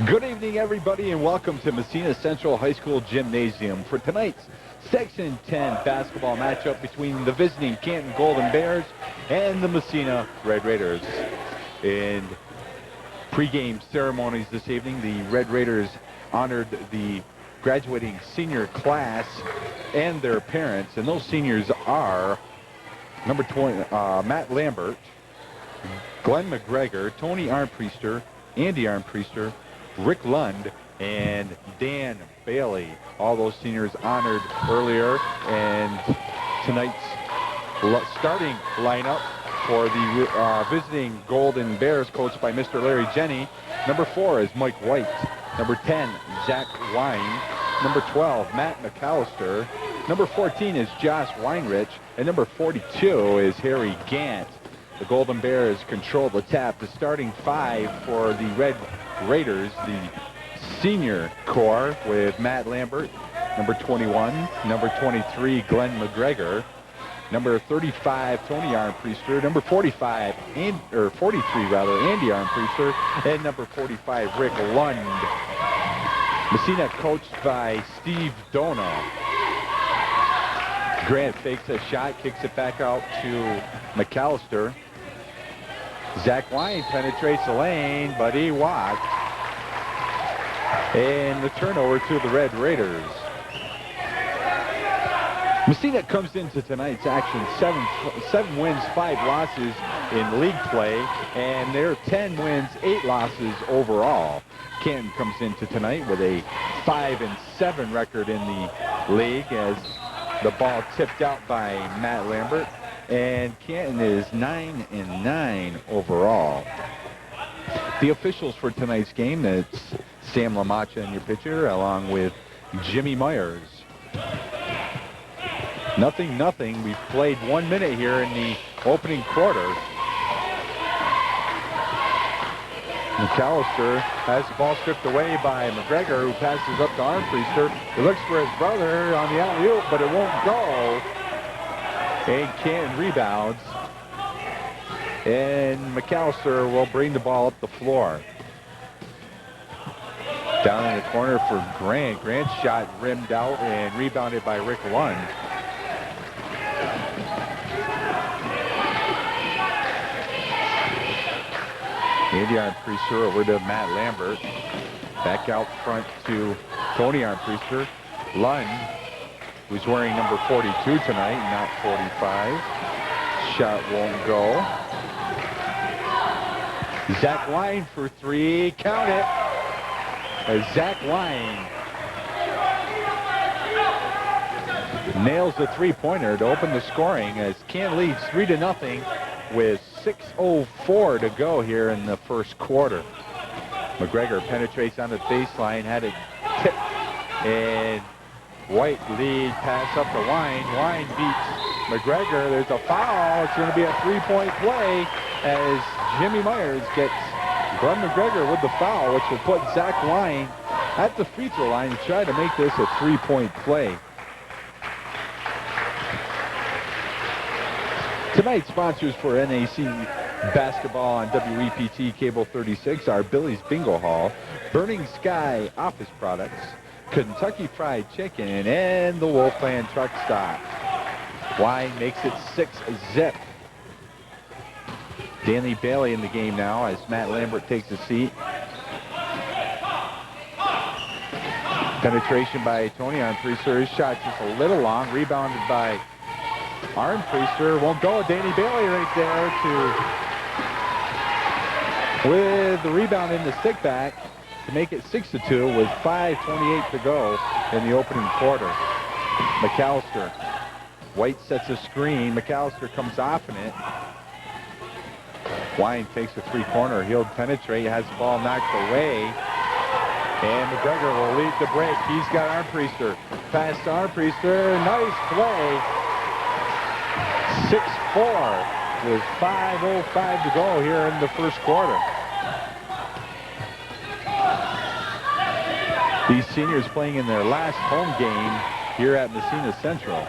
Good evening, everybody, and welcome to Massena Central High School Gymnasium for tonight's Section 10 basketball matchup between the visiting Canton Golden Bears and the Massena Red Raiders. In pregame ceremonies this evening, the Red Raiders honored the graduating senior class and their parents, and those seniors are number 20, Matt Lambert, Glenn McGregor, Tony Armpriester, Andy Armpriester, Rick Lund, and Dan Bailey. All those seniors honored earlier, and tonight's starting lineup for the visiting Golden Bears, coached by Mr. Larry Jenny. Number 4 is Mike White. Number 10, Zach Wine. Number 12, Matt McAllister. Number 14 is Josh Weinrich, and number 42 is Harry Gant. The Golden Bears control the tap. The starting 5 for the Red Raiders, the senior core with Matt Lambert, number 21, number 23, Glenn McGregor, number 35, Tony Armpriester, number 45, 43 rather, Andy Armpriester, and number 45, Rick Lund. Massena coached by Steve Dono. Grant fakes a shot, kicks it back out to McAllister. Zach Wine penetrates the lane, but he walked. And the turnover to the Red Raiders. Massena comes into tonight's action 7 wins, 5 losses in league play, and they're 10 wins, 8 losses overall. Canton comes into tonight with a 5-7 record in the league as the ball tipped out by Matt Lambert. And Canton is 9-9 overall. The officials for tonight's game, that's Sam LaMacha in your pitcher, along with Jimmy Myers. 0-0. We've played 1 minute here in the opening quarter. McAllister has the ball stripped away by McGregor, who passes up to Armpriester. He looks for his brother on the alley-oop, but it won't go. And Canton rebounds. And McAllister will bring the ball up the floor. Down in the corner for Grant. Grant's shot rimmed out and rebounded by Rick Lund. Andy Armpriester over to Matt Lambert. Back out front to Tony Armpriester. Lund, who's wearing number 42 tonight, not 45. Shot won't go. Zach Wine for 3. Count it. As Zach Wine nails the three-pointer to open the scoring as Canton leads 3-0 with 6:04 to go here in the first quarter. McGregor penetrates on the baseline, had it tipped, and White lead pass up to Wine. Wine beats McGregor. There's a foul. It's going to be a three-point play as Jimmy Myers gets Glenn McGregor with the foul, which will put Zach Wine at the free throw line to try to make this a three-point play. Tonight's sponsors for NAC basketball on WEPT Cable 36 are Billy's Bingo Hall, Burning Sky Office Products, Kentucky Fried Chicken, and the Wolfland Truck Stop. Wine makes it 6-zip. Danny Bailey in the game now as Matt Lambert takes a seat. Penetration by Tony Armpriester. His shot just a little long. Rebounded by Armpriester. Won't go. Danny Bailey right there with the rebound in the stick back to make it 6-2 with 5:28 to go in the opening quarter. McAllister. White sets a screen. McAllister comes off in it. Wine takes a three-corner. He'll penetrate. Has the ball knocked away. And McGregor will lead the break. He's got Armpriester. Pass to Armpriester. Nice play. 6-4 with 5:05 to go here in the first quarter. These seniors playing in their last home game here at Massena Central.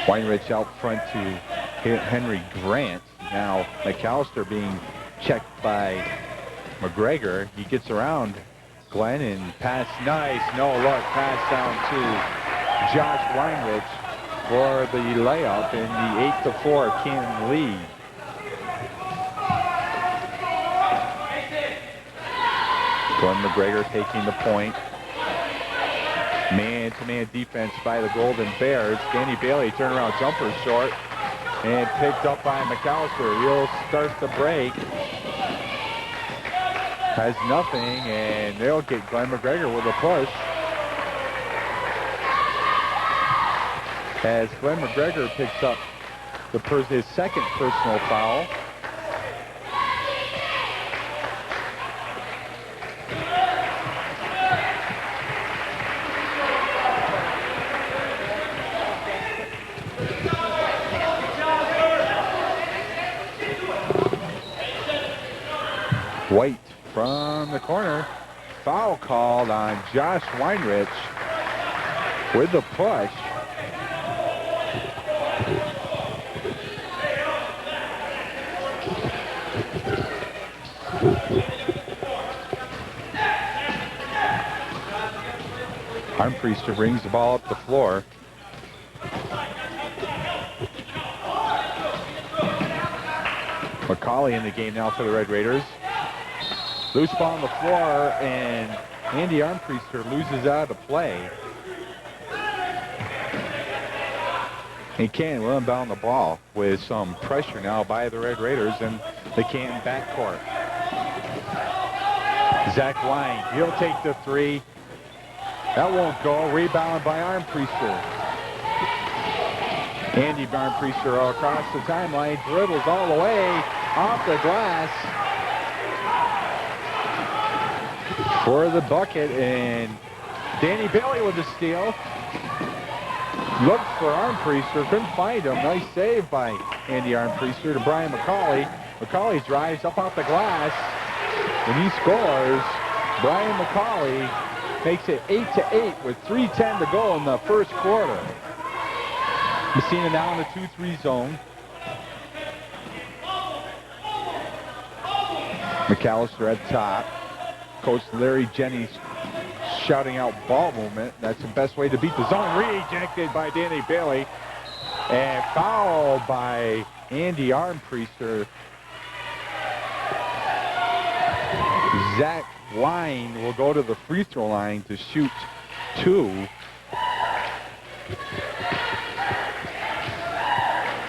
Weinrich out front to Henry Grant. Now McAllister being checked by McGregor. He gets around Glenn and pass, nice, no look, pass down to Josh Weinrich for the layup in the 8-4 Canton lead. Glenn McGregor taking the point. Man-to-man defense by the Golden Bears. Danny Bailey turnaround jumper short and picked up by McAllister. He'll start the break. Has nothing, and they'll get Glenn McGregor with a push. As Glenn McGregor picks up his second personal foul. White from the corner. Foul called on Josh Weinrich with the push. Armpriester brings the ball up the floor. McCauley in the game now for the Red Raiders. Loose ball on the floor, and Andy Armpriester loses out of play. And Canton will inbound the ball with some pressure now by the Red Raiders in the Canton backcourt. Zach Wine, he'll take the three. That won't go. Rebound by Armpriester. Andy Armpriester across the timeline, dribbles all the way off the glass for the bucket, and Danny Bailey with the steal. Looked for Armpriester, couldn't find him. Nice save by Andy Armpriester to Brian McCauley. McCauley drives up off the glass, and he scores. Brian McCauley makes it 8-8 with 3:10 to go in the first quarter. Massena now in the 2-3 zone. McAllister at top. Coach Larry Jennings shouting out ball movement. That's the best way to beat the zone. Rejected by Danny Bailey. And foul by Andy Armpriester. Zach Wine will go to the free throw line to shoot 2.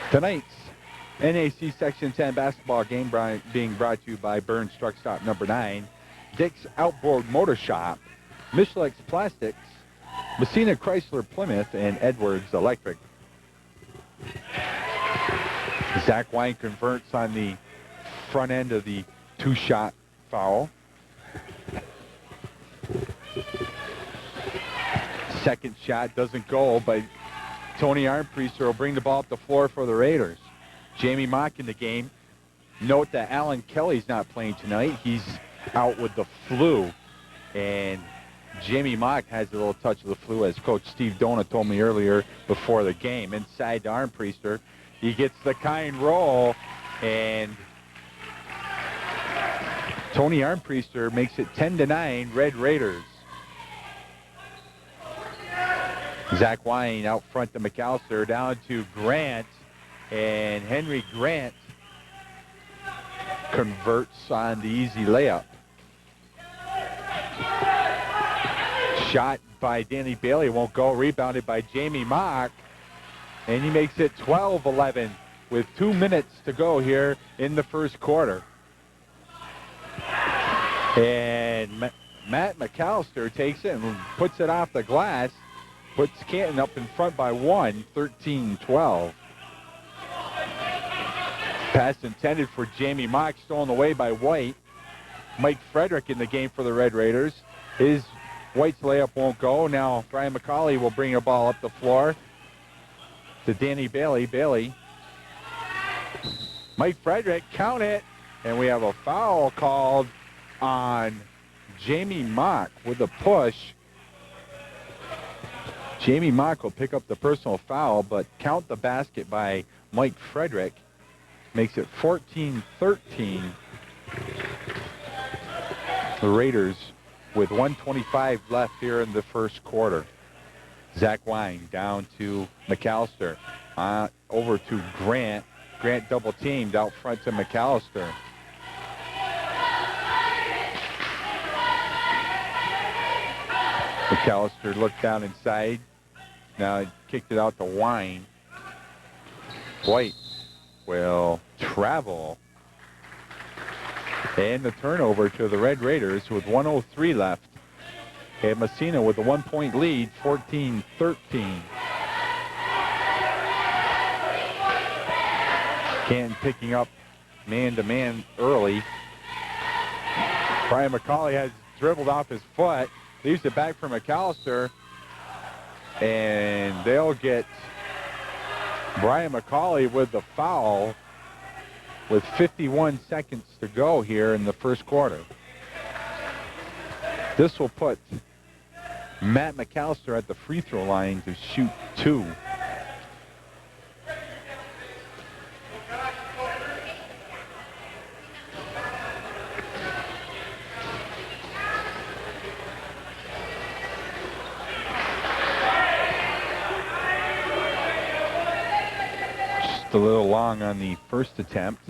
Tonight's NAC Section 10 basketball game being brought to you by Burns Truck Stop number 9, Dick's Outboard Motor Shop, Michelin's Plastics, Massena Chrysler Plymouth, and Edwards Electric. Zach Wine converts on the front end of the 2-shot foul. Second shot doesn't go, but Tony Armpriester will bring the ball up the floor for the Raiders. Jamie Mock in the game. Note that Alan Kelly's not playing tonight. He's out with the flu. And Jamie Mock has a little touch of the flu, as Coach Steve Dona told me earlier before the game. Inside to Armpriester. He gets the kind roll, and Tony Armpriester makes it 10-9, Red Raiders. Zach Wine out front to McAllister, down to Grant, and Henry Grant converts on the easy layup. Shot by Danny Bailey won't go, rebounded by Jamie Mock, and he makes it 12-11 with 2 minutes to go here in the first quarter. And Matt McAllister takes it and puts it off the glass. Puts Canton up in front by 1, 13-12. Pass intended for Jamie Mock, stolen away by White. Mike Frederick in the game for the Red Raiders. White's layup won't go. Now Brian McCauley will bring the ball up the floor to Danny Bailey. Bailey. Mike Frederick, count it. And we have a foul called on Jamie Mock with a push. Jamie Mock will pick up the personal foul, but count the basket by Mike Frederick makes it 14-13. The Raiders with 1:25 left here in the first quarter. Zach Wine down to McAllister. Over to Grant. Grant double teamed out front to McAllister. McAllister looked down inside. Now he kicked it out to Wine. White will travel. And the turnover to the Red Raiders with 1:03 left. And Massena with a 1-point lead, 14-13. Canton picking up man-to-man early. Brian McCauley has dribbled off his foot. Leaves it back for McAllister. And they'll get Brian McCauley with the foul with 51 seconds to go here in the first quarter. This will put Matt McAllister at the free throw line to shoot 2. Just a little long on the first attempt.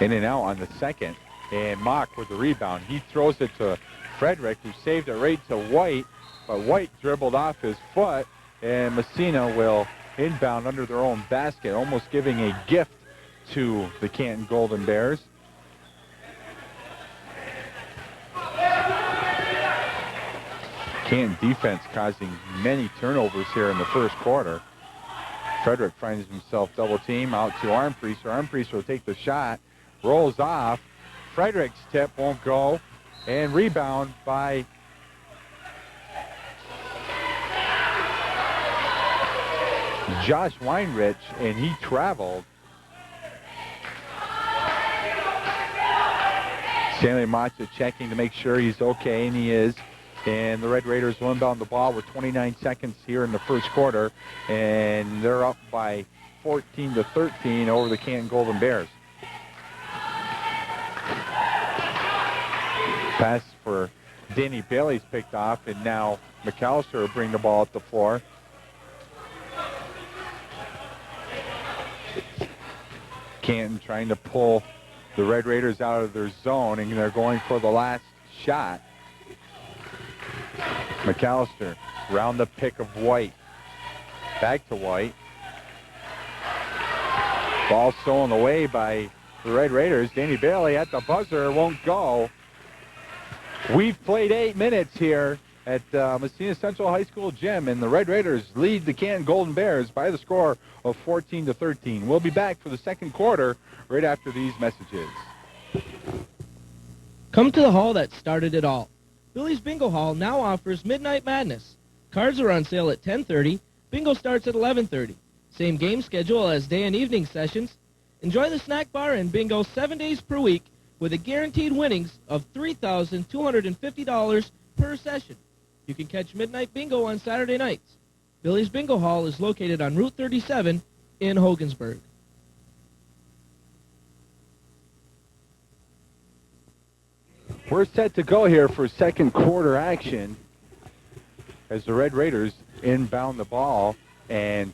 In and out on the second, and Mock with the rebound. He throws it to Frederick, who saved it right to White, but White dribbled off his foot, and Massena will inbound under their own basket, almost giving a gift to the Canton Golden Bears. Canton defense causing many turnovers here in the first quarter. Frederick finds himself double team out to Armpriester. Armpriester will take the shot. Rolls off. Frederick's tip won't go. And rebound by Josh Weinrich, and he traveled. Stanley Macha checking to make sure he's okay, and he is. And the Red Raiders will inbound the ball with 29 seconds here in the first quarter, and they're up by 14-13 over the Canton Golden Bears. Pass for Danny Bailey's picked off, and now McAllister will bring the ball up the floor. Canton trying to pull the Red Raiders out of their zone, and they're going for the last shot. McAllister round the pick of White. Back to White. Ball stolen away by the Red Raiders. Danny Bailey at the buzzer, won't go. We've played 8 minutes here at Massena Central High School gym, and the Red Raiders lead the Canton Golden Bears by the score of 14-13. We'll be back for the second quarter right after these messages. Come to the hall that started it all. Billy's Bingo Hall now offers Midnight Madness. Cards are on sale at 10:30. Bingo starts at 11:30. Same game schedule as day and evening sessions. Enjoy the snack bar and bingo 7 days per week with a guaranteed winnings of $3,250 per session. You can catch Midnight Bingo on Saturday nights. Billy's Bingo Hall is located on Route 37 in Hogansburg. We're set to go here for second quarter action as the Red Raiders inbound the ball, and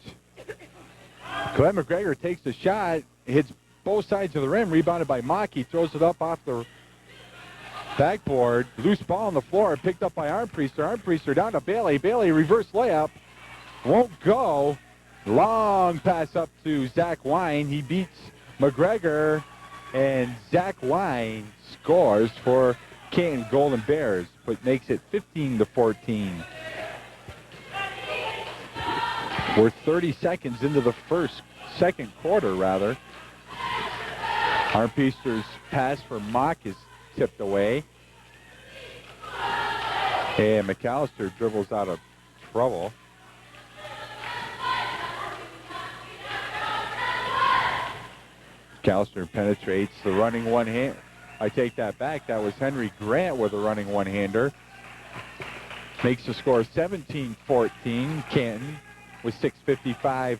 Glenn McGregor takes the shot, hits both sides of the rim, rebounded by Mock. He throws it up off the backboard. Loose ball on the floor, picked up by Armpriester. Armpriester down to Bailey. Bailey reverse layup. Won't go. Long pass up to Zach Wine. He beats McGregor, and Zach Wine scores for Canton Golden Bears, but makes it 15-14. We're 30 seconds into the second quarter, rather. Armpriester's pass for Mock is tipped away. And McAllister dribbles out of trouble. McAllister penetrates the running one-hand. I take that back. That was Henry Grant with a running one-hander. Makes the score 17-14. Canton with 6:55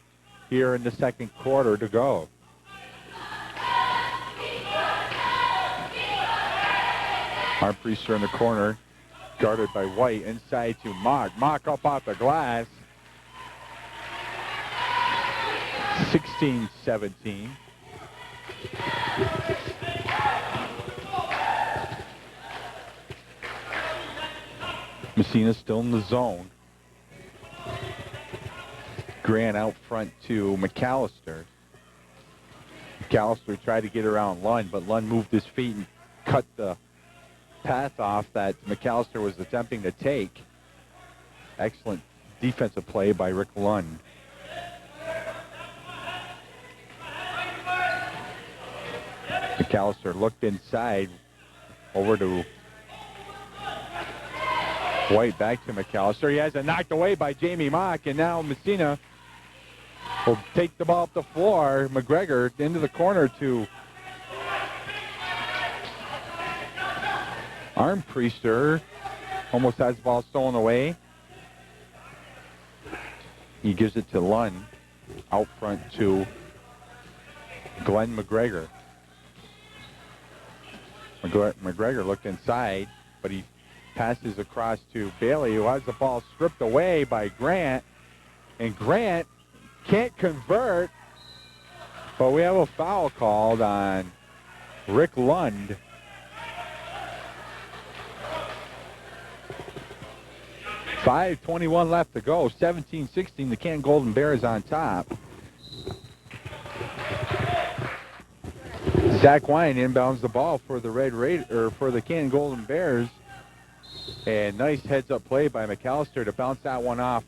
here in the second quarter to go. Armpriester in the corner, guarded by White. Inside to Mock. Mock up off the glass. 16-17. Massena still in the zone. Grant out front to McAllister. McAllister tried to get around Lund, but Lund moved his feet and cut the path off that McAllister was attempting to take. Excellent defensive play by Rick Lund. McAllister looked inside, over to White, back to McAllister. He has it knocked away by Jamie Mock, and now Massena will take the ball up the floor. McGregor into the corner to Armpriester. Almost has the ball stolen away. He gives it to Lund. Out front to Glenn McGregor. McGregor looked inside, but he passes across to Bailey, who has the ball stripped away by Grant. And Grant can't convert, but we have a foul called on Rick Lund. .5:21 left to go. 17-16. The Canton Golden Bears on top. Zach Wine inbounds the ball for the for the Canton Golden Bears. And nice heads-up play by McAllister to bounce that one off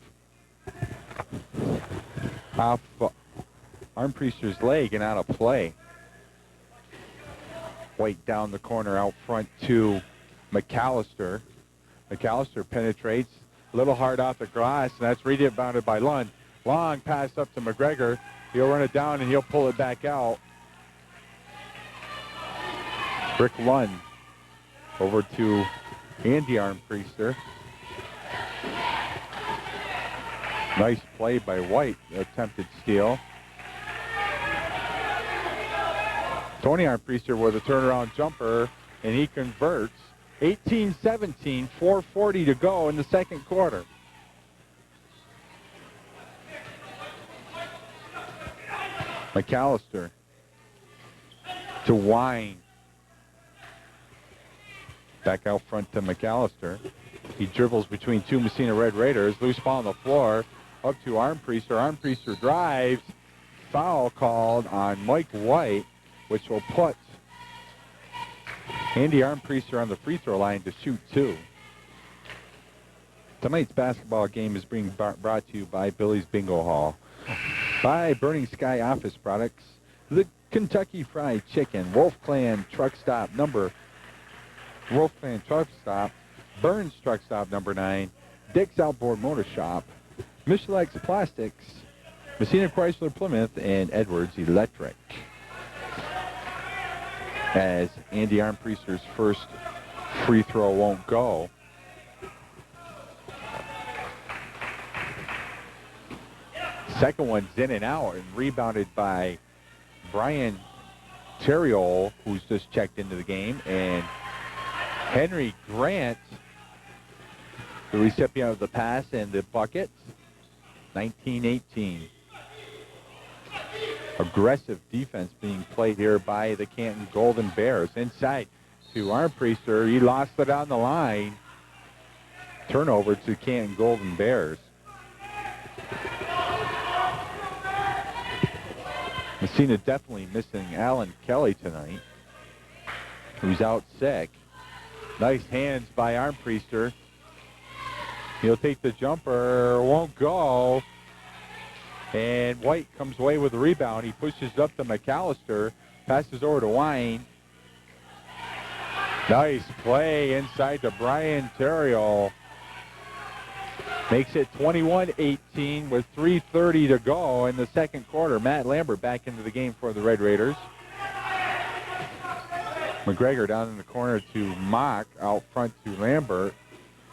Armpriester's leg and out of play. White down the corner out front to McAllister. McAllister penetrates a little hard off the glass, and that's rebounded by Lund. Long pass up to McGregor. He'll run it down and he'll pull it back out. Rick Lund over to Andy Armpriester. Nice play by White, attempted steal. Tony Armpriester with a turnaround jumper, and he converts. 18-17, 4:40 to go in the second quarter. McAllister to Wine. Back out front to McAllister. He dribbles between two Massena Red Raiders. Loose ball on the floor. Up to Armpriester. Armpriester drives. Foul called on Mike White, which will put Andy Armpriester on the free throw line to shoot two. Tonight's basketball game is being brought to you by Billy's Bingo Hall, by Burning Sky Office Products, the Kentucky Fried Chicken, Wolf Clan Truck Stop, Burns Truck Stop number 9, Dick's Outboard Motor Shop, Michelex Plastics, Massena Chrysler Plymouth, and Edwards Electric. As Andy Armpriester's first free throw won't go. Second one's in and out and rebounded by Brian Terriol, who's just checked into the game, and Henry Grant, the recipient of the pass and the bucket. 19-18. Aggressive defense being played here by the Canton Golden Bears. Inside to Armpriester. He lost it on the line. Turnover to Canton Golden Bears. Massena definitely missing Alan Kelly tonight, who's out sick. Nice hands by Armpriester. He'll take the jumper, won't go. And White comes away with the rebound. He pushes up to McAllister, passes over to Wine. Nice play inside to Brian Terriol. Makes it 21-18 with 3:30 to go in the second quarter. Matt Lambert back into the game for the Red Raiders. McGregor down in the corner to Mock, out front to Lambert.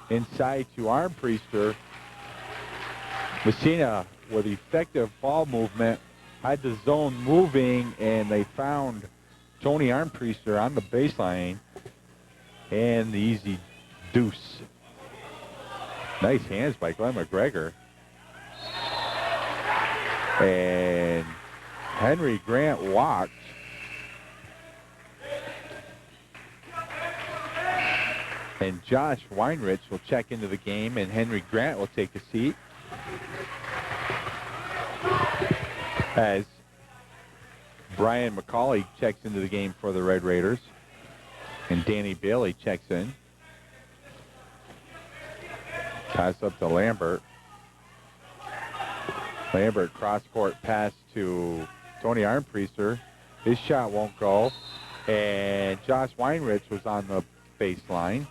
inside to Armpriester. Massena with effective ball movement had the zone moving, and they found Tony Armpriester on the baseline and the easy deuce. Nice hands by Glenn McGregor. And Henry Grant walked. And Josh Weinrich will check into the game, and Henry Grant will take a seat as Brian McCauley checks into the game for the Red Raiders, and Danny Bailey checks in. Pass up to Lambert. Lambert cross-court pass to Tony Armpriester. His shot won't go, and Josh Weinrich was on the baseline.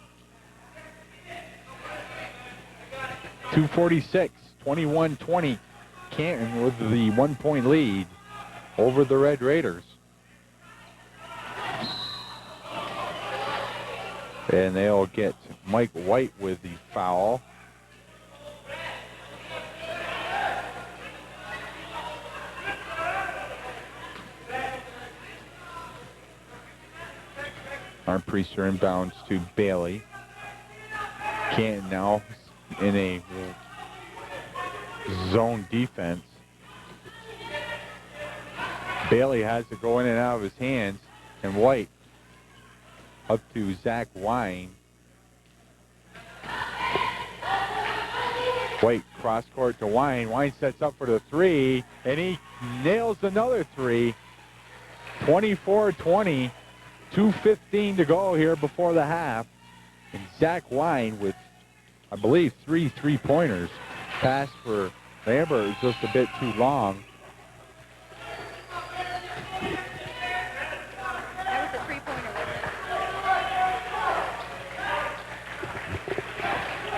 2:46, 21-20. Canton with the 1-point lead over the Red Raiders. And they'll get Mike White with the foul. Armpriester inbounds to Bailey. Canton now in a zone defense. Bailey has to go in and out of his hands, and White up to Zach Wine. White cross court to Wine. Wine sets up for the three, and he nails another three. 24-20, 2:15 to go here before the half. And Zach Wine with, I believe, 3 3-pointers. Pass for Lambert is just a bit too long. That was a 3-pointer, wasn't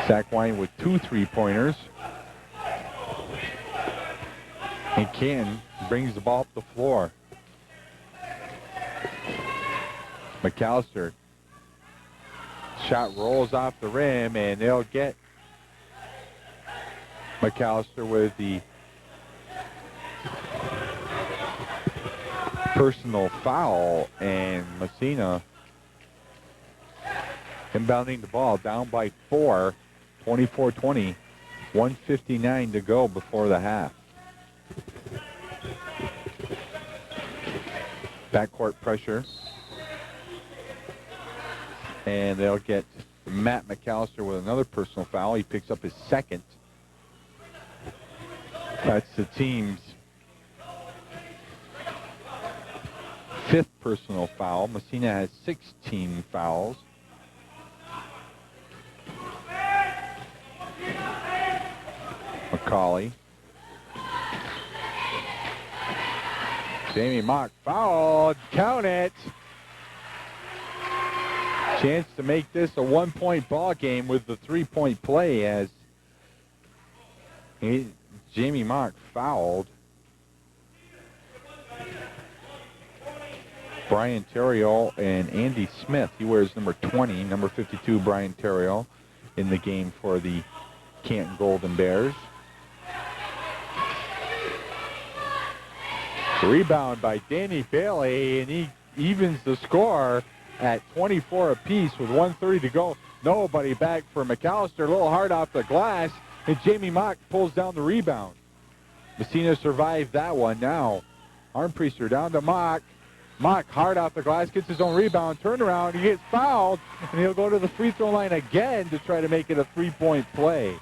it? Zach Wine with 2 3-pointers. And Canton brings the ball up the floor. McAllister. Shot rolls off the rim, and they'll get McAllister with the personal foul, and Massena inbounding the ball down by 4, 24-20, 1:59 to go before the half. Backcourt pressure. And they'll get Matt McAllister with another personal foul. He picks up his second. That's the team's 5th personal foul. Massena has 16 fouls. McCauley. Jamie Mock fouled. Count it. Chance to make this a 1-point ball game with the 3-point play as Jamie Mock fouled. Brian Terrio and Andy Smith. He wears number 20, number 52, Brian Terrio, in the game for the Canton Golden Bears. Rebound by Danny Bailey, and he evens the score at 24 apiece with 1:30 to go. Nobody back for McAllister. A little hard off the glass, and Jamie Mock pulls down the rebound. Massena survived that one. Now Armpriester down to Mock. Mock hard off the glass, gets his own rebound, turn around, he gets fouled, and he'll go to the free throw line again to try to make it a 3-point play.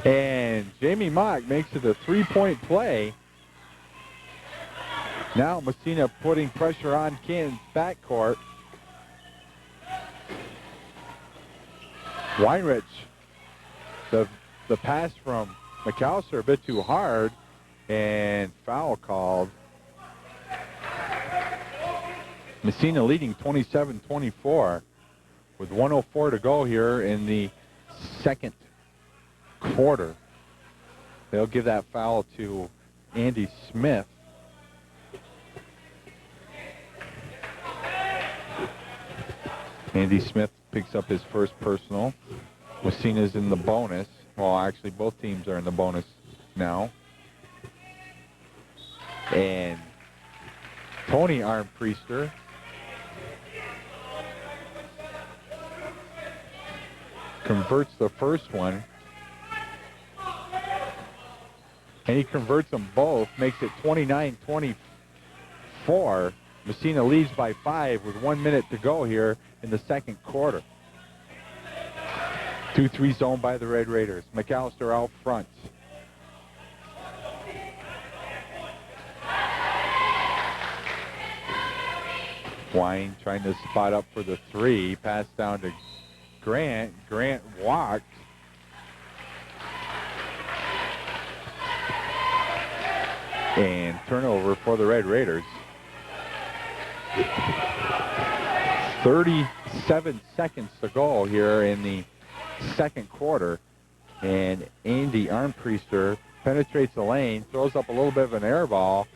And Jamie Mock makes it a 3-point play. Now Massena putting pressure on Canton's backcourt. Weinrich, the pass from McAllister a bit too hard, and foul called. Massena leading 27-24 with 1:04 to go here in the second quarter. They'll give that foul to Andy Smith. Andy Smith picks up his first personal. Massena's in the bonus. Well, actually, both teams are in the bonus now. And Tony Armpriester converts the first one. And he converts them both, makes it 29-24. Massena leads by 5 with 1 minute to go here in the second quarter. 2-3 zone by the Red Raiders. McAllister out front. Wine trying to spot up for the 3. Pass down to Grant. Grant walked. And turnover for the Red Raiders. 37 seconds to go here in the second quarter. And Andy Armpriester penetrates the lane, throws up a little bit of an air ball.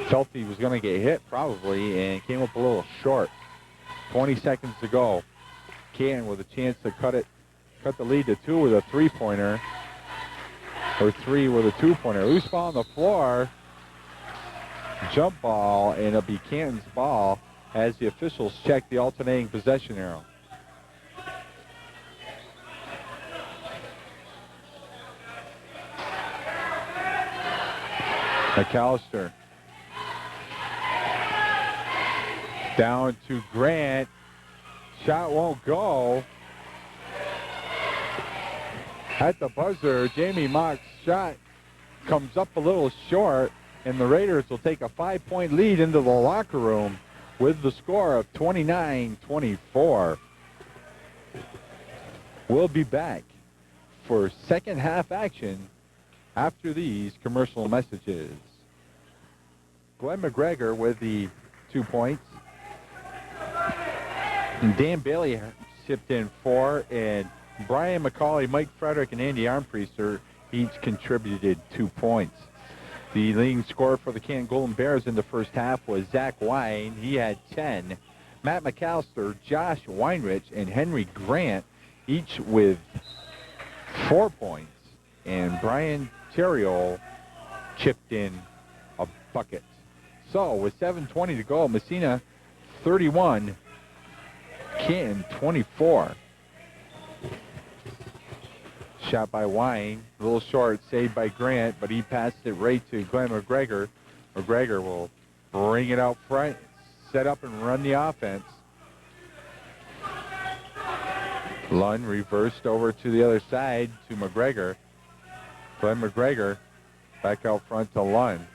Felt he was going to get hit probably and came up a little short. 20 seconds to go. Canton with a chance to cut the lead to 2 with a 3-pointer. Or 3 with a 2-pointer. Loose ball on the floor. Jump ball, and it'll be Canton's ball as the officials check the alternating possession arrow. McAllister. Down to Grant. Shot won't go. At the buzzer, Jamie Mock's shot comes up a little short, and the Raiders will take a 5-point lead into the locker room with the score of 29-24. We'll be back for second half action after these commercial messages. Glenn McGregor with the 2 points. And Dan Bailey chipped in 4, and Brian McCauley, Mike Frederick, and Andy Armpriester each contributed 2 points. The leading scorer for the Canton Golden Bears in the first half was Zach Wine. He had 10. Matt McAllister, Josh Weinrich, and Henry Grant, each with 4 points. And Brian Theriot chipped in a bucket. So with 7:20 to go, Massena 31, Canton 24. Shot by Wine, a little short, saved by Grant, but he passed it right to Glenn McGregor. McGregor will bring it out front, set up and run the offense. Lund reversed over to the other side to McGregor. Glenn McGregor back out front to Lund.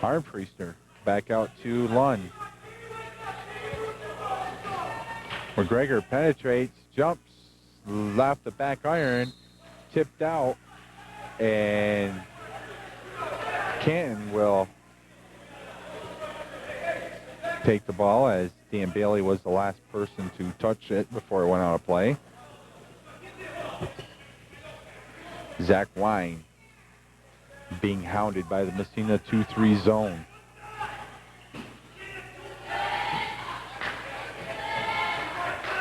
Armpriester back out to Lund. McGregor penetrates, jumps, left the back iron, tipped out, and Canton will take the ball as Dan Bailey was the last person to touch it before it went out of play. Zach Wine being hounded by the Massena 2-3 zone.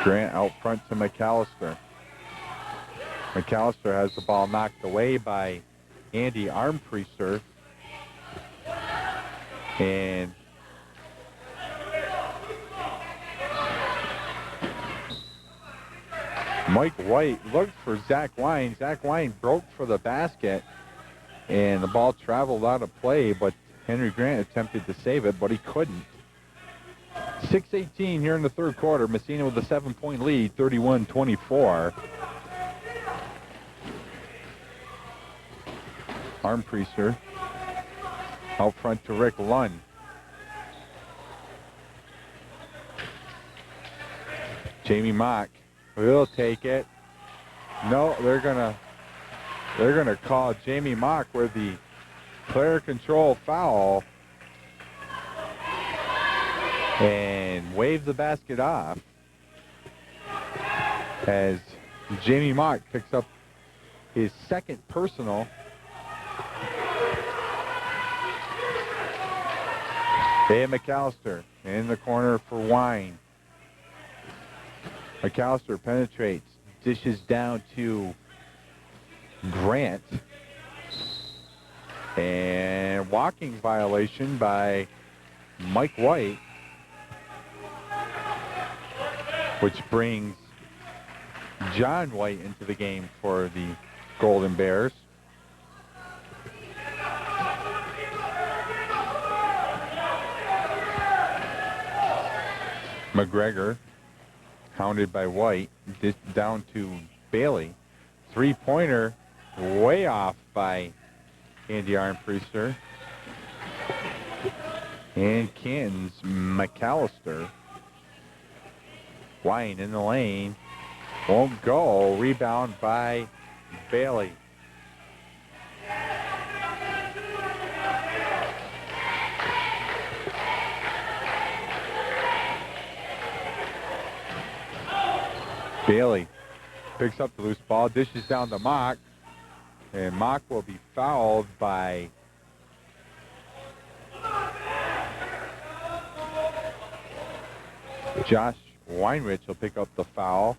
Grant out front to McAllister. McAllister has the ball knocked away by Andy Armpriester. And Mike White looked for Zach Wine. Zach Wine broke for the basket, and the ball traveled out of play, but Henry Grant attempted to save it, but he couldn't. 6:18 here in the third quarter. Massena with a 7-point lead, 31-24. Armpriester out front to Rick Lund. Jamie Mock will take it. No, they're gonna call Jamie Mock with the player control foul and wave the basket off as Jamie Mock picks up his second personal. And McAllister in the corner for Wine. McAllister penetrates, dishes down to Grant. And walking violation by Mike White, which brings John White into the game for the Golden Bears. McGregor, hounded by White, down to Bailey. Three-pointer, way off by Andy Armpriester. And Canton's McAllister. Wine in the lane. Won't go. Rebound by Bailey. Bailey picks up the loose ball, dishes down to Mock, and Mock will be fouled by Josh Weinrich. Will pick up the foul.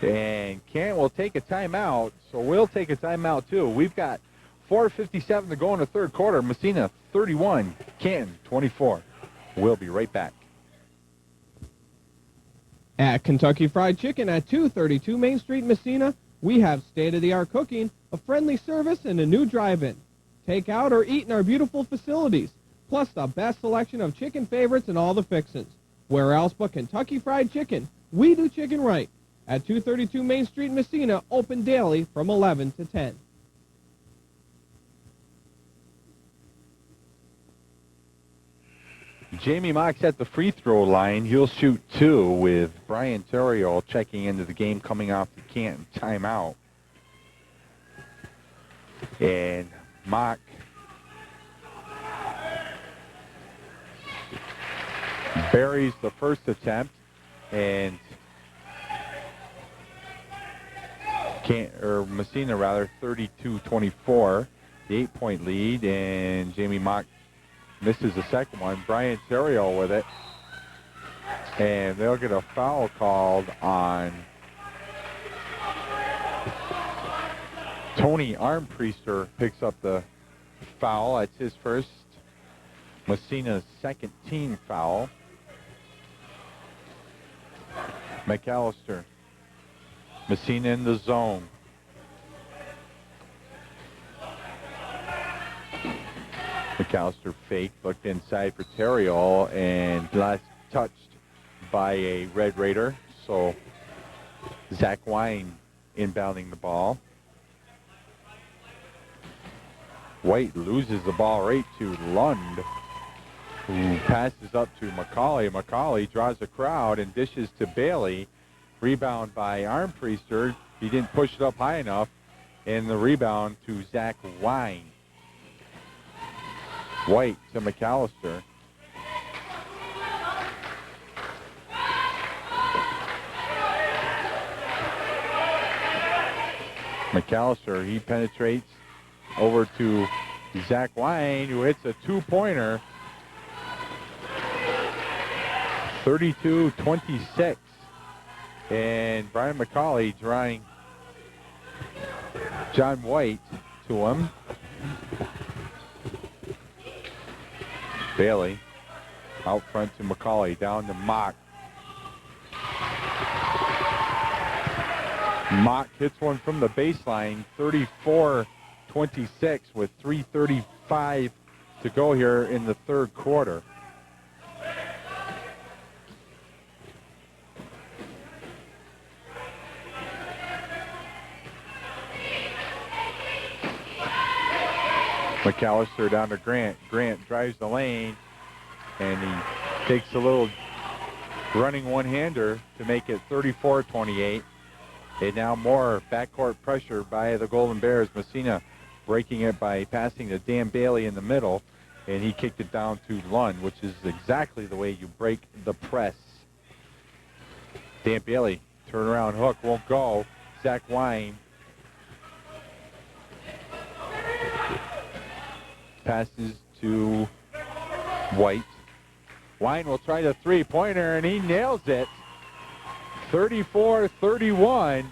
And Canton will take a timeout, so we'll take a timeout too. We've got 4:57 to go in the third quarter. Massena 31, Canton 24. We'll be right back. At Kentucky Fried Chicken at 232 Main Street, Massena, we have state-of-the-art cooking, a friendly service, and a new drive-in. Take out or eat in our beautiful facilities, plus the best selection of chicken favorites and all the fixins. Where else but Kentucky Fried Chicken? We do chicken right. At 232 Main Street, Massena, open daily from 11 to 10. Jamie Mock's at the free throw line. He'll shoot two with Brian Terrio checking into the game coming off the Canton timeout. And Mock buries the first attempt, and Massena rather 32-24, the 8-point lead, and Jamie Mock misses the second one. Brian Terrio with it. And they'll get a foul called on Tony Armpriester. Picks up the foul. That's his first. Massena's second team foul. McAllister. Massena in the zone. McAllister fake, looked inside for Terrio, and last touched by a Red Raider. So Zach Wine inbounding the ball. White loses the ball right to Lund, who passes up to McCauley. McCauley draws the crowd and dishes to Bailey. Rebound by Armpriester. He didn't push it up high enough. And the rebound to Zach Wine. White to McAllister. McAllister, he penetrates over to Zach Wine, who hits a two-pointer. 32-26. And Brian McCauley drawing John White to him. Bailey out front to McCauley, down to Mock. Mock hits one from the baseline, 34-26 with 3:35 to go here in the third quarter. McAllister down to Grant. Grant drives the lane, and he takes a little running one-hander to make it 34-28. And now more backcourt pressure by the Golden Bears. Massena breaking it by passing to Dan Bailey in the middle. and he kicked it down to Lund, which is exactly the way you break the press. Dan Bailey, turnaround hook, won't go. Zach Wine passes to White. Wine will try the three-pointer, and he nails it. 34-31.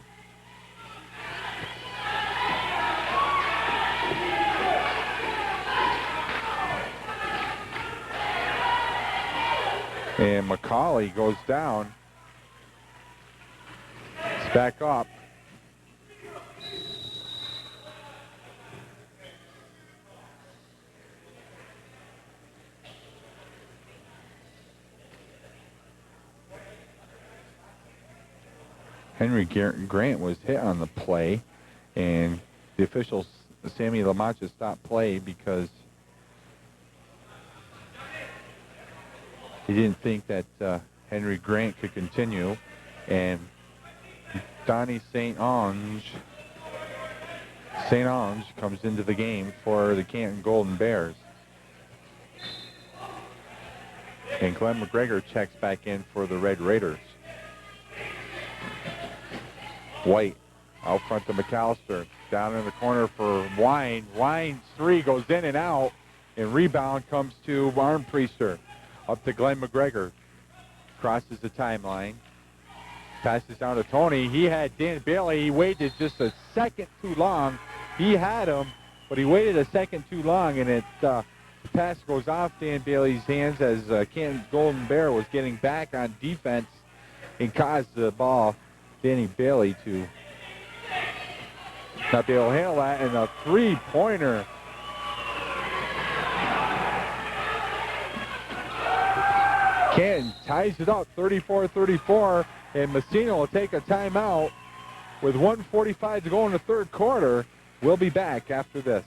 And McCauley goes down. It's back up. Henry Grant was hit on the play, and the officials, Sammy LaMancha, stopped play because he didn't think that Henry Grant could continue. And Donnie St. Ange comes into the game for the Canton Golden Bears. And Glenn McGregor checks back in for the Red Raiders. White out front to McAllister. Down in the corner for Wine. Wine's three goes in and out. And rebound comes to Armpriester. Up to Glenn McGregor. Crosses the timeline. Passes down to Tony. He had Dan Bailey. He waited just a second too long. He had him, but he waited a second too long, and the pass goes off Dan Bailey's hands as Canton Golden Bear was getting back on defense and caused the ball, Danny Bailey, to not be able to handle that. And a three-pointer. Canton ties it up 34-34, and Massena will take a timeout with 1:45 to go in the third quarter. We'll be back after this.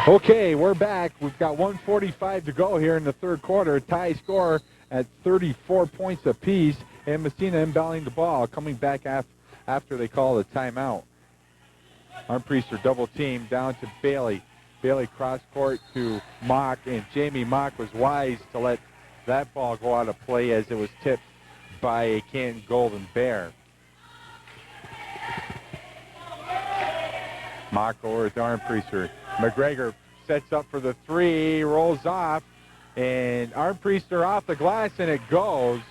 Okay, we're back. We've got 1:45 to go here in the third quarter. Tie score at 34 points apiece, and Massena inbounding the ball, coming back after they call the timeout. Armpriester double team down to Bailey. Bailey cross court to Mock, and Jamie Mock was wise to let that ball go out of play as it was tipped by a Canton Golden Bear. Mock over to Armpriester. McGregor sets up for the three, rolls off, and Armpriester off the glass, and it goes.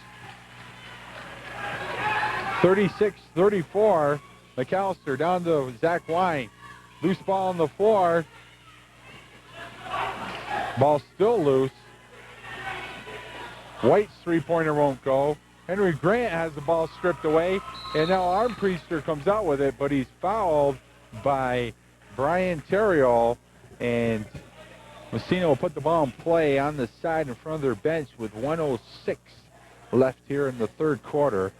36-34. McAllister down to Zach Wine. Loose ball on the floor. Ball still loose. White's three-pointer won't go. Henry Grant has the ball stripped away, and now Armpriester comes out with it, but he's fouled by Brian Terriol, and Massena will put the ball in play on the side in front of their bench with 1:06 left here in the third quarter.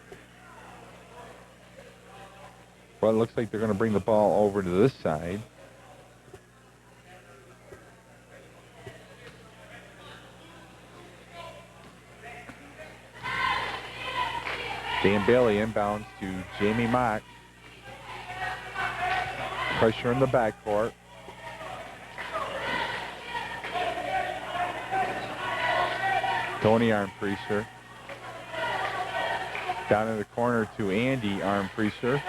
Well, it looks like they're going to bring the ball over to this side. Dan Bailey inbounds to Jamie Mock. Pressure in the backcourt. Tony Armpriester. Down in the corner to Andy Armpriester.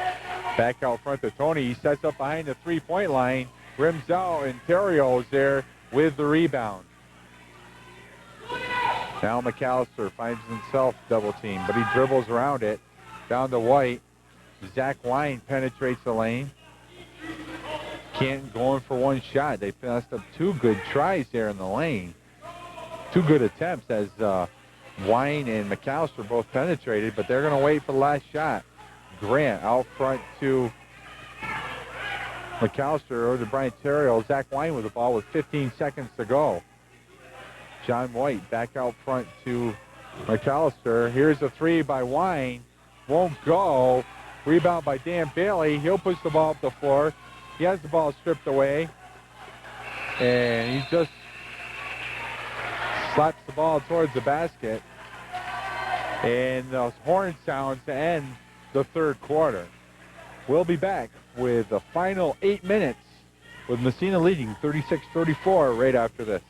Back out front to Tony. He sets up behind the three-point line. Rims out, and Terrio's there with the rebound. Now McAllister finds himself double team, but he dribbles around it. Down to White. Zach Wine penetrates the lane. Canton going for one shot. They passed up two good tries there in the lane. Two good attempts as Wine and McAllister both penetrated, but they're going to wait for the last shot. Grant out front to McAllister or to Brian Terriol. Zach Wine with the ball with 15 seconds to go. John White back out front to McAllister. Here's a three by Wine. Won't go. Rebound by Dan Bailey. He'll push the ball up the floor. He has the ball stripped away. And he just slaps the ball towards the basket. And the horn sounds to end the third quarter. We'll be back with the final 8 minutes with Massena leading 36-34 right after this.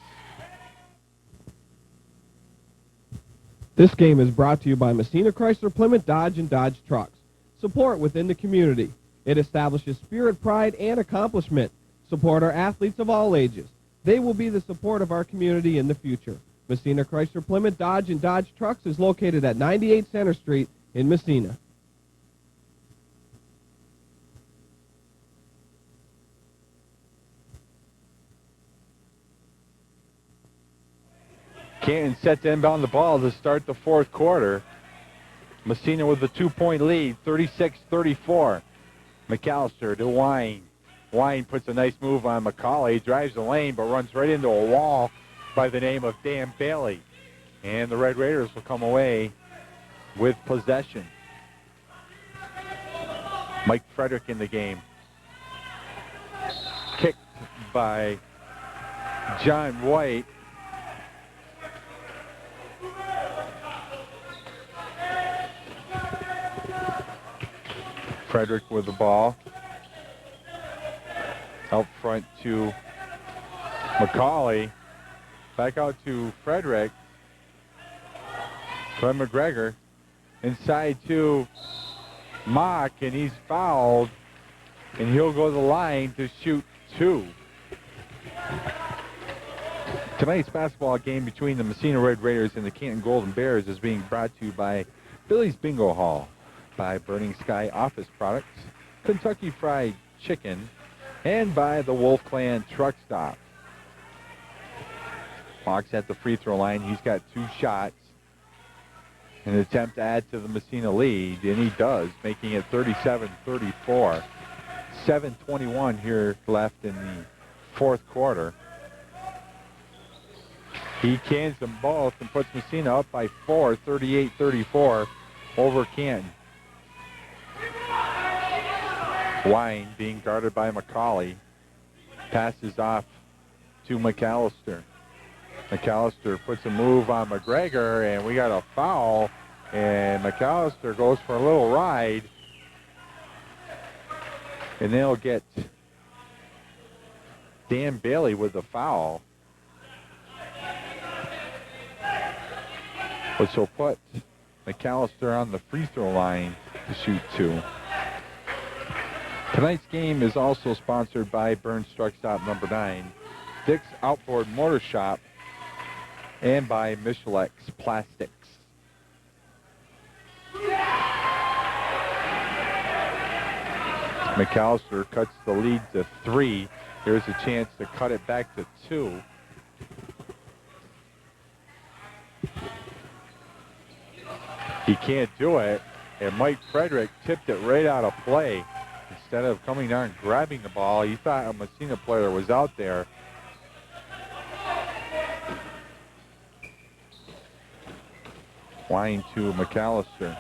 This game is brought to you by Massena Chrysler Plymouth Dodge and Dodge Trucks. Support within the community. It establishes spirit, pride, and accomplishment. Support our athletes of all ages. They will be the support of our community in the future. Massena Chrysler Plymouth Dodge and Dodge Trucks is located at 98 Center Street in Massena. Canton set to inbound the ball to start the fourth quarter. Massena with a 2-point lead, 36-34. McAllister to Wine. Wine puts a nice move on McCauley, drives the lane, but runs right into a wall by the name of Dan Bailey. And the Red Raiders will come away with possession. Mike Frederick in the game. Kicked by John White. Frederick with the ball. Out front to McCauley. Back out to Frederick. Glenn McGregor. Inside to Mock, and he's fouled. And he'll go to the line to shoot 2. Tonight's basketball game between the Massena Red Raiders and the Canton Golden Bears is being brought to you by Billy's Bingo Hall, by Burning Sky Office Products, Kentucky Fried Chicken, and by the Wolf Clan Truck Stop. Mock's at the free throw line. He's got 2 shots. An attempt to add to the Massena lead, and he does, making it 37-34. 7:21 here left in the fourth quarter. He cans them both and puts Massena up by 4, 38-34 over Canton. Wine being guarded by McCauley. Passes off to McAllister. McAllister puts a move on McGregor, and we got a foul. And McAllister goes for a little ride. And they'll get Dan Bailey with the foul. Which will put McAllister on the free throw line to shoot 2. Tonight's game is also sponsored by Burns Truck Stop number 9, Dick's Outboard Motor Shop, and by Michelex Plastics. McAllister cuts the lead to 3. Here's a chance to cut it back to 2. He can't do it, and Mike Frederick tipped it right out of play. Instead of coming down and grabbing the ball, he thought a Massena player was out there. Wine to McAllister.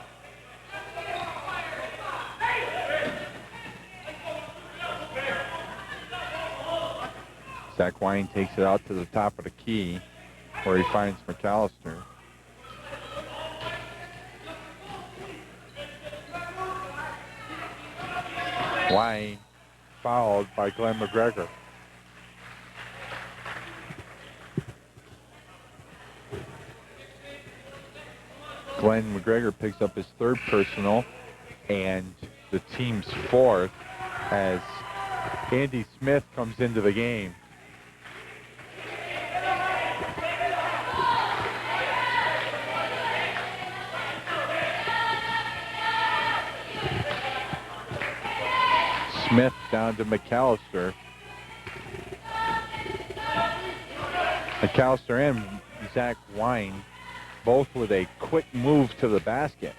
Zach Wine takes it out to the top of the key where he finds McAllister. Wine fouled by Glenn McGregor. Glenn McGregor picks up his 3rd personal and the team's 4th as Andy Smith comes into the game. Smith down to McAllister. McAllister and Zach Wine both with a quick move to the basket.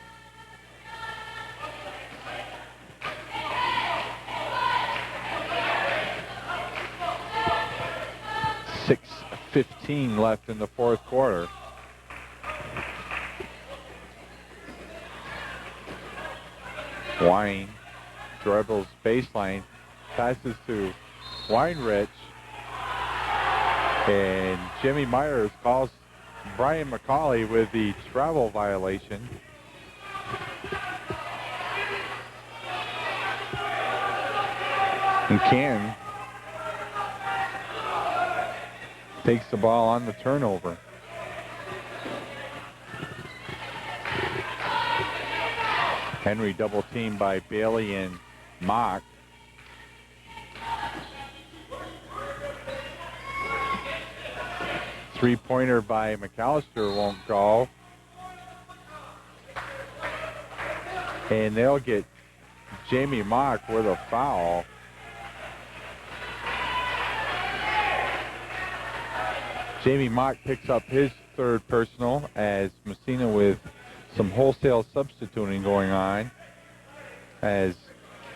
.6:15 left in the fourth quarter. Wine dribbles baseline, passes to Weinrich, and Jimmy Myers calls Brian McCauley with the travel violation. And Canton takes the ball on the turnover. Henry double teamed by Bailey and Mock. Three-pointer by McAllister won't go. And they'll get Jamie Mock with a foul. Jamie Mock picks up his third personal as Massena with some wholesale substituting going on as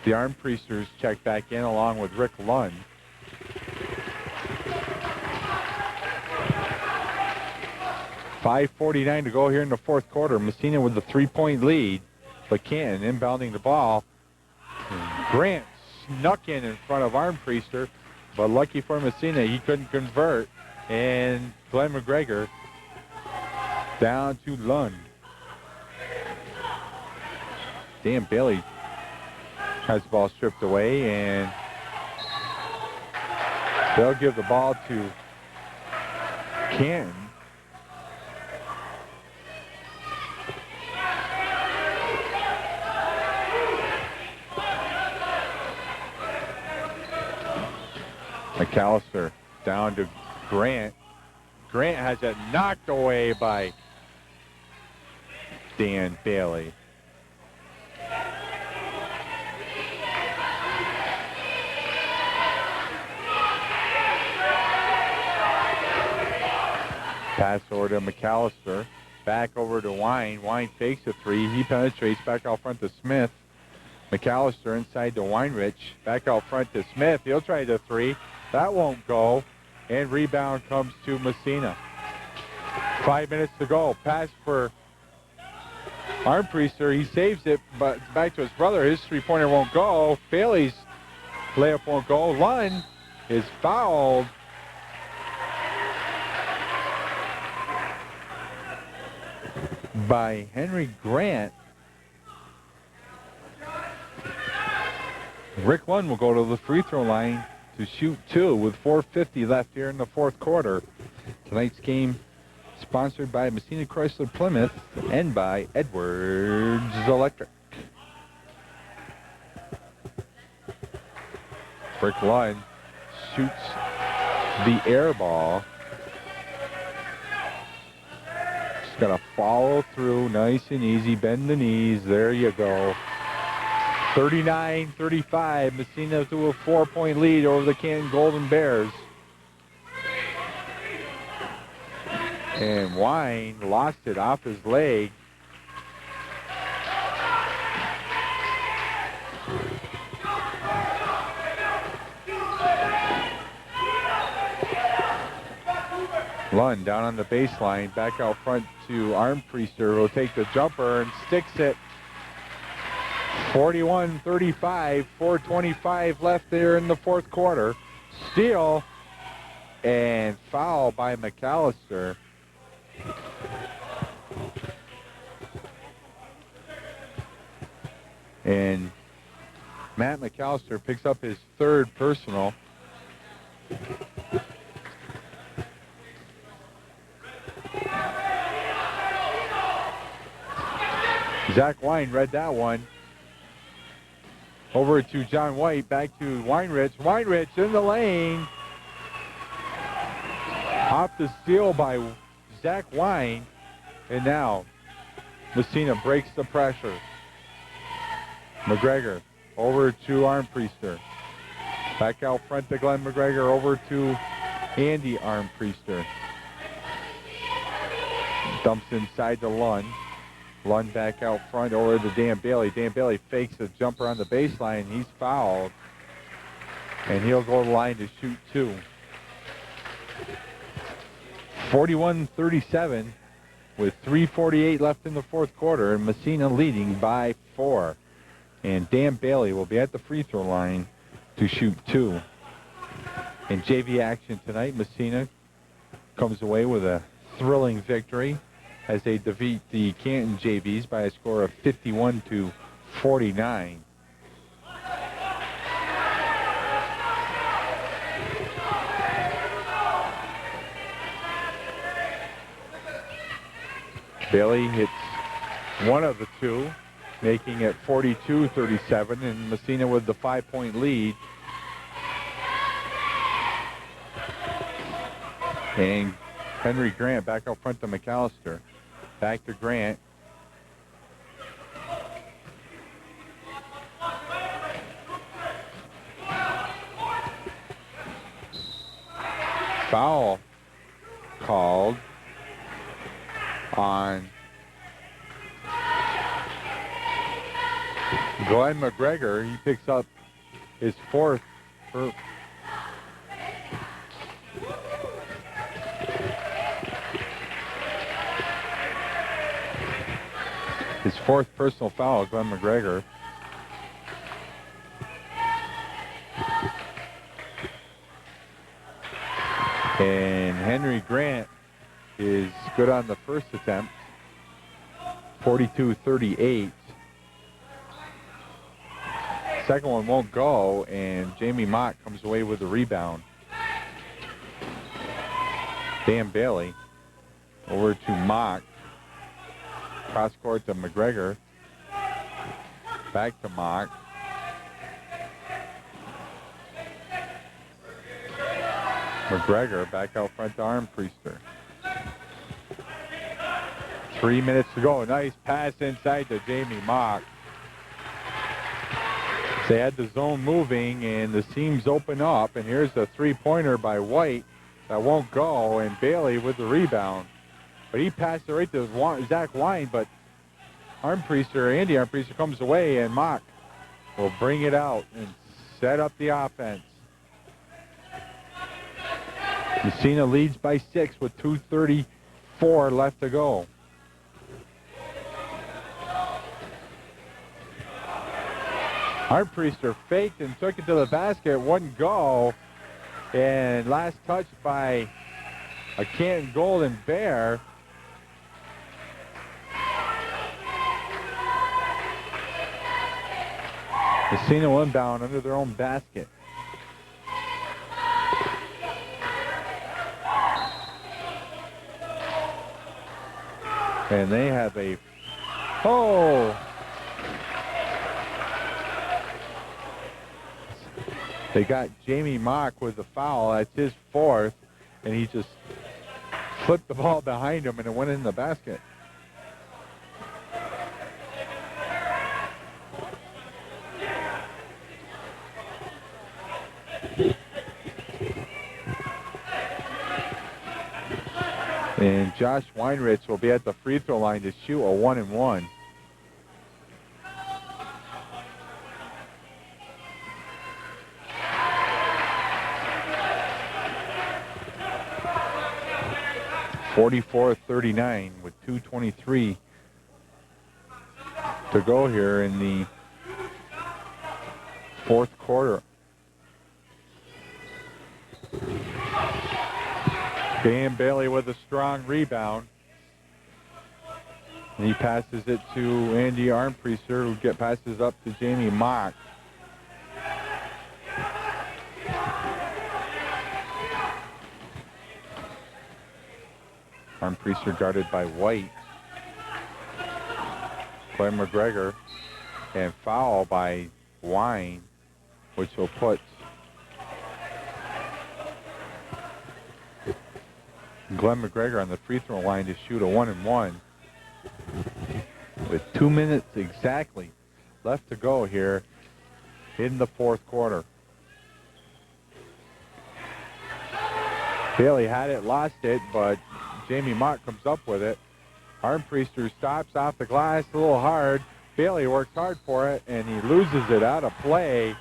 the Arm Priesters check back in along with Rick Lund. .5:49 to go here in the fourth quarter. Massena with the three-point lead, but Canton inbounding the ball. Grant snuck in front of Arm Priester, but lucky for Massena, he couldn't convert. And Glenn McGregor down to Lund. Dan Bailey has the ball stripped away, and they'll give the ball to Canton. McAllister down to Grant. Grant has it knocked away by Dan Bailey. Pass over to McAllister. Back over to Wine. Wine fakes a three. He penetrates back out front to Smith. McAllister inside to Weinrich. Back out front to Smith. He'll try the three. That won't go. And rebound comes to Massena. 5 minutes to go. Pass for Armpriester. He saves it, but back to his brother. His three-pointer won't go. Bailey's layup won't go. Lund is fouled. By Henry Grant. Rick Lund will go to the free throw line to shoot two with 4:50 left here in the fourth quarter. Tonight's game sponsored by Massena Chrysler Plymouth and by Edwards Electric. Rick Lund shoots the air ball. Just got to follow through nice and easy. Bend the knees. There you go. 39-35. Massena to a 4-point lead over the Canton Golden Bears. And Wine lost it off his leg. Lund down on the baseline, back out front to Armpriester, who will take the jumper and sticks it. 41-35, 4:25 left there in the fourth quarter. Steal and foul by McAllister. And Matt McAllister picks up his third personal. Zach Wine read that one. Over to John White, back to Weinrich. Weinrich in the lane. Off the steal by Zach Wine. And now Massena breaks the pressure. McGregor over to Armpriester. Back out front to Glenn McGregor, over to Andy Armpriester. Dumps inside to Lund. Lund back out front over to Dan Bailey. Dan Bailey fakes a jumper on the baseline. He's fouled. And he'll go to the line to shoot two. 41-37 with 3:48 left in the fourth quarter. And Massena leading by 4. And Dan Bailey will be at the free throw line to shoot two. In JV action tonight, Massena comes away with a thrilling victory as they defeat the Canton JVs by a score of 51-49. Bailey hits one of the two, making it 42-37, and Massena with the 5-point lead. And Henry Grant back out front to McAllister. Back to Grant. Foul called on Glenn McGregor. He picks up his fourth. His fourth personal foul, Glenn McGregor. And Henry Grant is good on the first attempt, 42-38. Second one won't go, and Jamie Mock comes away with the rebound. Dan Bailey over to Mock. Cross court to McGregor. Back to Mock. McGregor back out front to Armpriester. 3 minutes to go. Nice pass inside to Jamie Mock. They had the zone moving and the seams open up, and here's a three-pointer by White that won't go, and Bailey with the rebound. But he passed it right to Zach Wine, but Andy Armpriester comes away, and Mock will bring it out and set up the offense. Massena leads by 6 with 2:34 left to go. Armpriester faked and took it to the basket, wouldn't go, and last touch by a Canton Golden Bear. Massena will inbound under their own basket. And they have a, they got Jamie Mock with the foul. That's his fourth, and he just flipped the ball behind him, and it went in the basket. And Josh Weinrich will be at the free throw line to shoot a 1-and-1. (44-39) with 2:23 to go here in the fourth quarter. Dan Bailey with a strong rebound. And he passes it to Andy Armpriester, who passes up to Jamie Mock. Armpriester guarded by White. Glenn McGregor, and foul by Wine, which will put Glenn McGregor on the free throw line to shoot a 1-and-1 with 2 minutes exactly left to go here in the fourth quarter. Bailey had it, lost it, but Jamie Mock comes up with it. Armpriester stops off the glass a little hard. Bailey works hard for it, and he loses it out of play.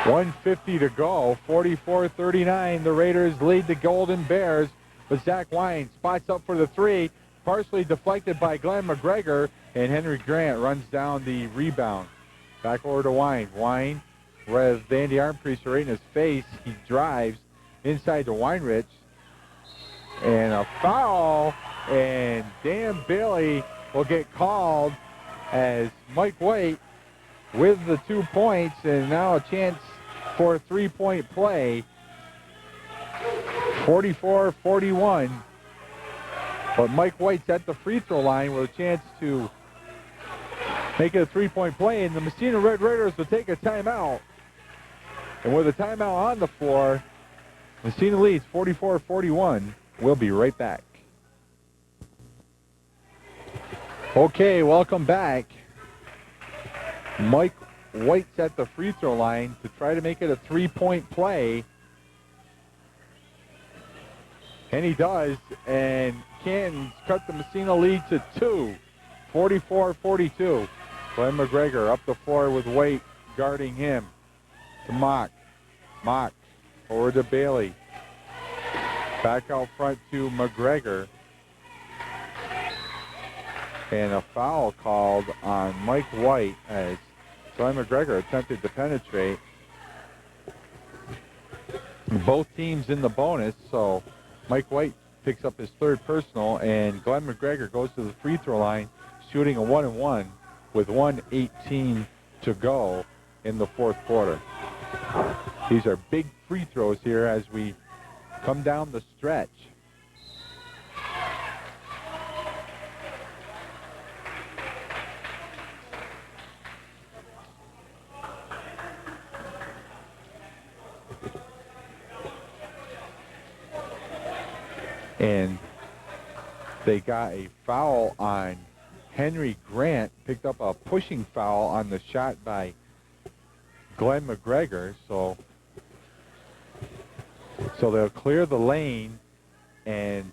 1:50 to go, 44-39. The Raiders lead the Golden Bears, but Zach Wine spots up for the three, partially deflected by Glenn McGregor, and Henry Grant runs down the rebound. Back over to Wine. Wine with Andy Armpriester right in his face. He drives inside to Weinrich, and a foul, and Dan Bailey will get called as Mike White with the 2 points, and now a chance for a three-point play. 44-41. But Mike White's at the free throw line with a chance to make it a three-point play, and the Massena Red Raiders will take a timeout. And with a timeout on the floor, Massena leads 44-41. We'll be right back. Okay, welcome back. Mike White's at the free throw line to try to make it a three-point play. And he does, and Canton's cut the Massena lead to 2, 44-42. Glenn McGregor up the floor with White guarding him. To Mock. Mock over to Bailey. Back out front to McGregor. And a foul called on Mike White as Glenn McGregor attempted to penetrate. Both teams in the bonus, so Mike White picks up his third personal, and Glenn McGregor goes to the free throw line, shooting a 1-and-1 with 1:18 to go in the fourth quarter. These are big free throws here as we come down the stretch. And they got a foul on Henry Grant, picked up a pushing foul on the shot by Glenn McGregor. So they'll clear the lane and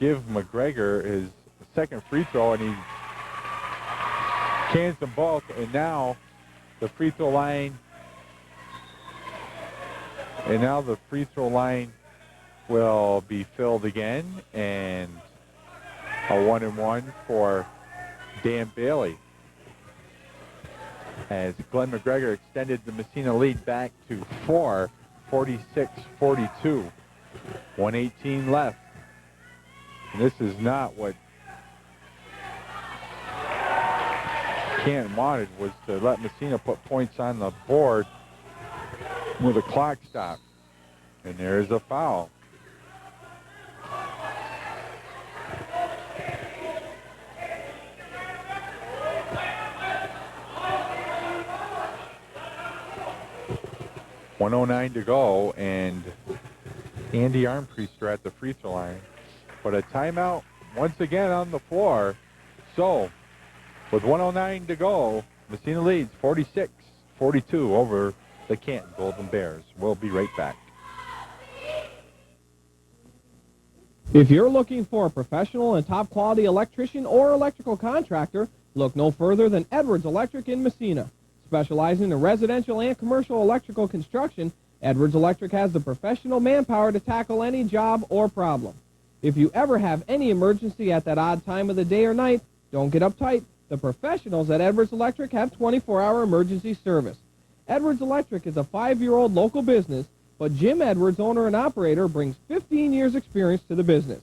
give McGregor his second free throw, and he cans them both. And now the free throw line, will be filled again, and a 1-and-1 for Dan Bailey, as Glenn McGregor extended the Massena lead back to 4, 46-42. 1:18 left. And this is not what Canton wanted, was to let Massena put points on the board with a clock stop. And there is a foul. .109 to go, and Andy Armpriester at the free throw line. But a timeout once again on the floor. So, with 1:09 to go, Massena leads 46-42 over the Canton Golden Bears. We'll be right back. If you're looking for a professional and top quality electrician or electrical contractor, look no further than Edwards Electric in Massena. Specializing in residential and commercial electrical construction, Edwards Electric has the professional manpower to tackle any job or problem. If you ever have any emergency at that odd time of the day or night, don't get uptight. The professionals at Edwards Electric have 24-hour emergency service. Edwards Electric is a 5-year-old local business, but Jim Edwards, owner and operator, brings 15 years experience to the business.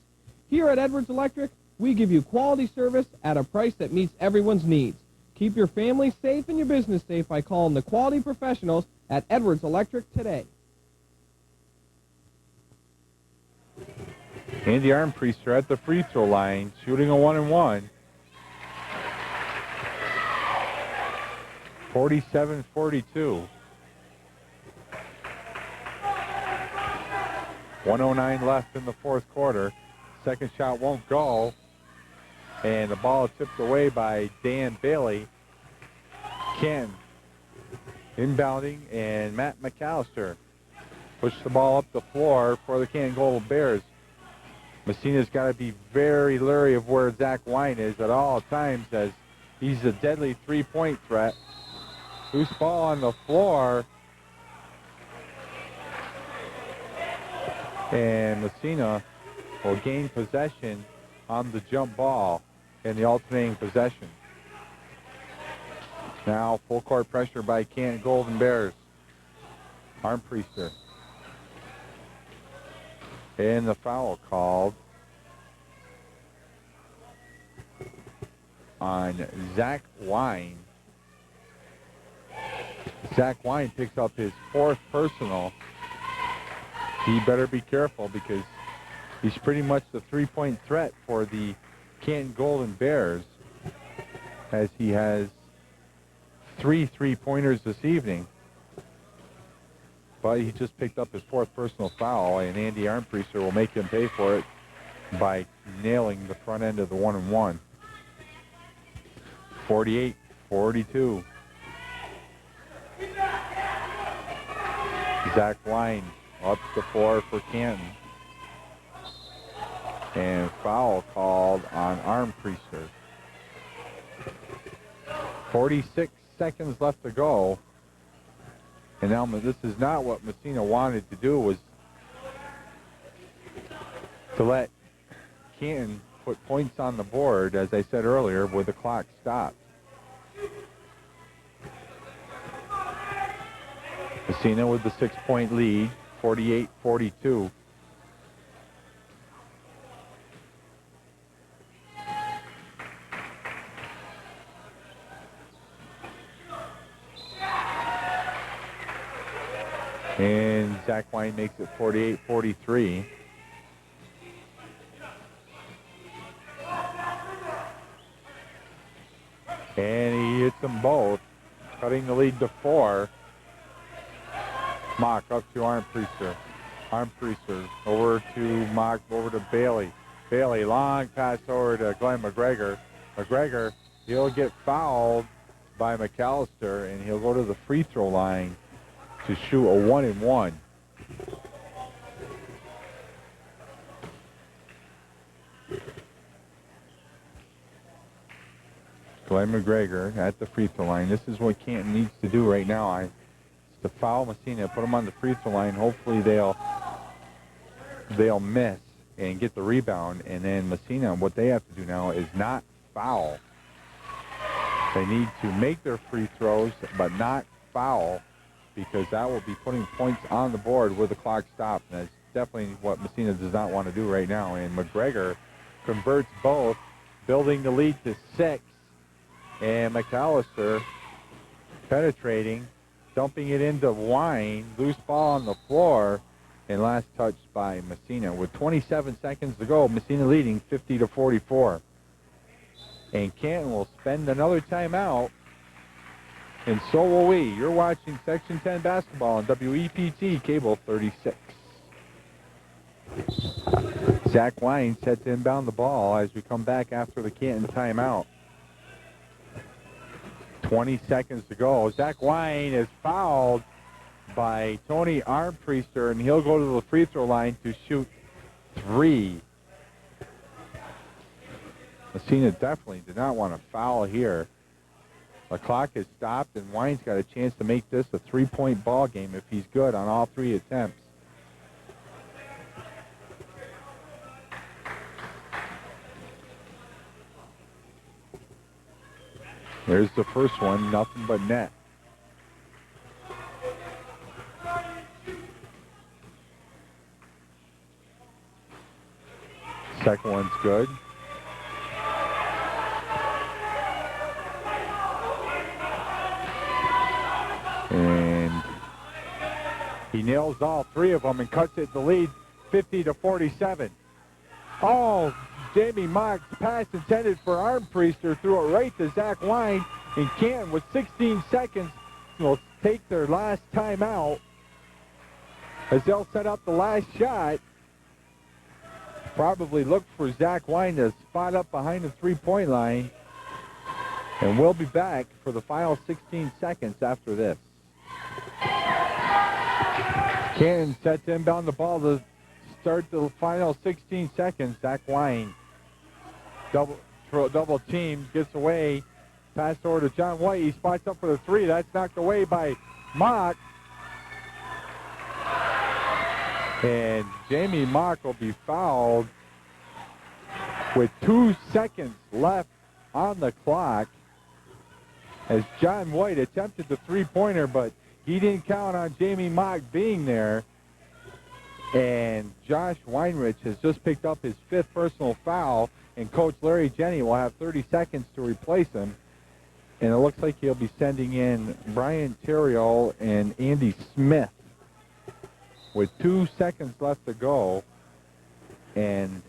Here at Edwards Electric, we give you quality service at a price that meets everyone's needs. Keep your family safe and your business safe by calling the quality professionals at Edwards Electric today. Andy Armpriester at the free throw line, shooting a 1-and-1. 47-42. 1:09 left in the fourth quarter. Second shot won't go. And the ball tipped away by Dan Bailey. Ken inbounding, and Matt McAllister pushed the ball up the floor for the Canton Golden Bears. Massena's got to be very leery of where Zach Wine is at all times, as he's a deadly three-point threat. Loose ball on the floor. And Massena will gain possession on the jump ball in the alternating possession. Now full court pressure by Canton Golden Bears. Armpriester. And the foul called on Zach Wine. Zach Wine picks up his fourth personal. He better be careful, because He's pretty much the three-point threat for the Canton Golden Bears, as he has 3 3-pointers this evening. But he just picked up his 4th personal foul, and Andy Armpriester will make him pay for it by nailing the front end of the 1-and-1. 48-42. Zach Wine up to 4 for Canton. And foul called on Armpriester. 46 seconds left to go. And now this is not what Massena wanted to do, was to let Canton put points on the board, as I said earlier, where the clock stopped. Massena with the 6-point lead, 48-42. And Zach Wine makes it 48-43. And he hits them both, cutting the lead to 4. Mock up to Armpriester. Armpriester over to Mock, over to Bailey. Bailey, long pass over to Glenn McGregor. McGregor, he'll get fouled by McAllister, and he'll go to the free throw line to shoot a 1-and-1. Glenn McGregor at the free throw line. This is what Canton needs to do right now. It's to foul Massena, put them on the free throw line. Hopefully they'll miss and get the rebound. And then Massena, what they have to do now is not foul. They need to make their free throws, but not foul, because that will be putting points on the board where the clock stops. And that's definitely what Massena does not want to do right now. And McGregor converts both, building the lead to 6. And McAllister penetrating, dumping it into Wine, loose ball on the floor, and last touch by Massena. With 27 seconds to go, Massena leading 50-44. And Canton will spend another timeout, and so will we. You're watching Section 10 basketball on WEPT Cable 36. Zach Wine set to inbound the ball as we come back after the Canton timeout. 20 seconds to go. Zach Wine is fouled by Tony Armpriester, and he'll go to the free throw line to shoot 3. Massena definitely did not want to foul here. The clock has stopped, and Wine's got a chance to make this a 3-point ball game if he's good on all 3 attempts. There's the first one, nothing but net. Second one's good. And he nails all 3 of them and cuts it the lead 50-47. Oh, Jamie Mock's pass intended for Armpriester, threw it right to Zach Wine, and Canton with 16 seconds will take their last timeout as they'll set up the last shot. Probably look for Zach Wine to spot up behind the 3-point line, and we'll be back for the final 16 seconds after this. Canton set to inbound the ball to start the final 16 seconds. Zach Wine double team, gets away, pass over to John White. He spots up for the 3. That's knocked away by Mock. And Jamie Mock will be fouled with 2 seconds left on the clock, as John White attempted the 3-pointer, but he didn't count on Jamie Mock being there. And Josh Weinrich has just picked up his 5th personal foul, and Coach Larry Jenny will have 30 seconds to replace him. And it looks like he'll be sending in Brian Terriol and Andy Smith with 2 seconds left to go. And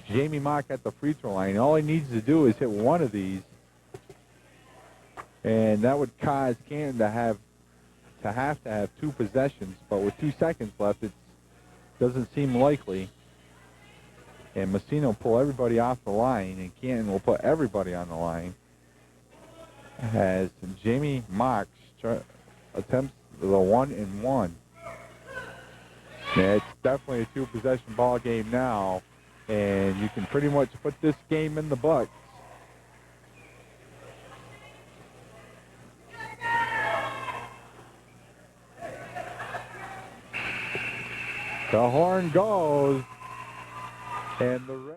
Jamie Mock at the free throw line. All he needs to do is hit one of these, and that would cause Canton to have two possessions. But with 2 seconds left, it doesn't seem likely. And Massena will pull everybody off the line, and Canton will put everybody on the line as Jamie Mock attempts the 1-and-1. Yeah, it's definitely a two-possession ball game now, and you can pretty much put this game in the books. The horn goes, and the